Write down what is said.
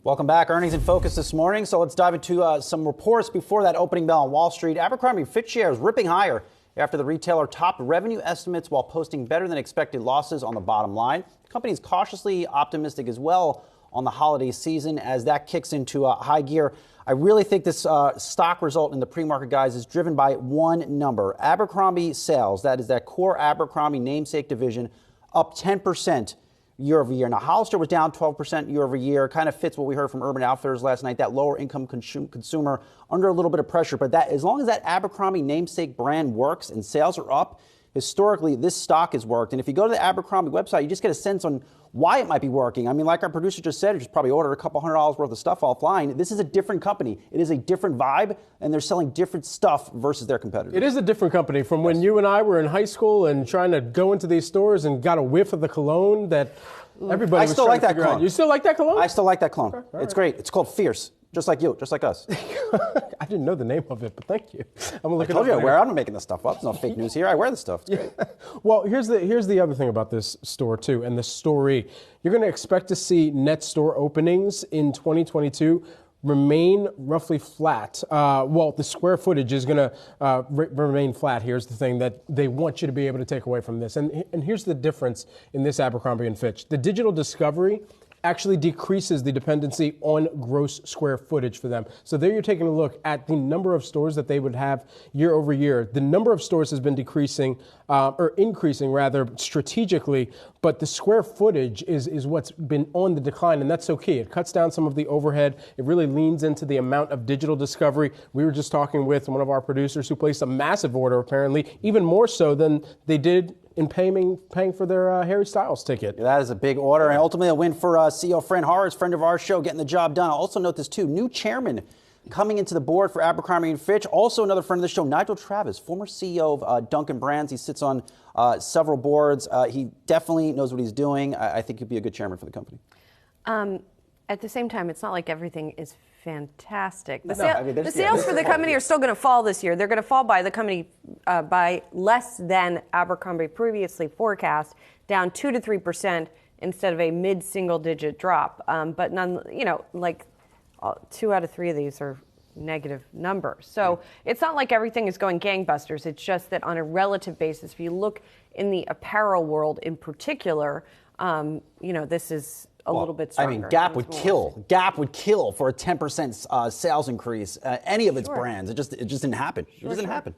Welcome back. Earnings in focus this morning. So let's dive into some reports before that opening bell on Wall Street. Abercrombie Fitch shares ripping higher after the retailer topped revenue estimates while posting better than expected losses on the bottom line. The company is cautiously optimistic as well on the holiday season as that kicks into high gear. I really think this stock result in the pre-market, guys, is driven by one number. Abercrombie sales, that is that core Abercrombie namesake division, up 10% year over year. Now, Hollister was down 12% year over year. Kind of fits what we heard from Urban Outfitters last night, that lower income consumer under a little bit of pressure. But that, as long as that Abercrombie namesake brand works and sales are up, historically, this stock has worked. And if you go to the Abercrombie website, you just get a sense on why it might be working. I mean, like our producer just said, just probably ordered a couple $100 worth of stuff offline. This is a different company. It is a different vibe, and they're selling different stuff versus their competitors. It is a different company from when you and I were in high school and trying to go into these stores and got a whiff of the cologne that everybody was trying to figure out. You still like that cologne? I still like that cologne. Okay, it's great. It's called Fierce. Just like you, just like us. I didn't know the name of it, but thank you. I'm I told you I wear it. I'm not making this stuff up. There's no fake news here. I wear this stuff. It's great. Well, here's the other thing about this store, too, and the story. You're going to expect to see net store openings in 2022 remain roughly flat. Well, the square footage is going to remain flat. Here's the thing that they want you to be able to take away from this. And here's the difference in this Abercrombie & Fitch. The digital discovery actually decreases the dependency on gross square footage for them. So there you're taking a look at the number of stores that they would have year over year. The number of stores has been decreasing, or increasing rather, strategically, but the square footage is what's been on the decline, and that's so key. It cuts down some of the overhead. It really leans into the amount of digital discovery. We were just talking with one of our producers who placed a massive order, apparently, even more so than they did in paying for their Harry Styles ticket. Yeah, that is a big order, and ultimately a win for CEO Fran Harris, friend of our show, getting the job done. I'll also note this, too. New chairman coming into the board for Abercrombie & Fitch. Also another friend of the show, Nigel Travis, former CEO of Dunkin' Brands. He sits on several boards. He definitely knows what he's doing. I think he'd be a good chairman for the company. At the same time, it's not like everything is fantastic. The sales sales for the company are still going to fall this year. They're going to fall by the company by less than Abercrombie previously forecast, down 2 to 3% instead of a mid-single-digit drop. But none, like 2 out of 3 of these are negative numbers. So it's not like everything is going gangbusters. It's just that on a relative basis, if you look in the apparel world in particular, this is a little bit stronger. I mean, Gap would kill. Gap would kill for a 10% sales increase. Any of its brands. It just didn't happen. It just didn't happen.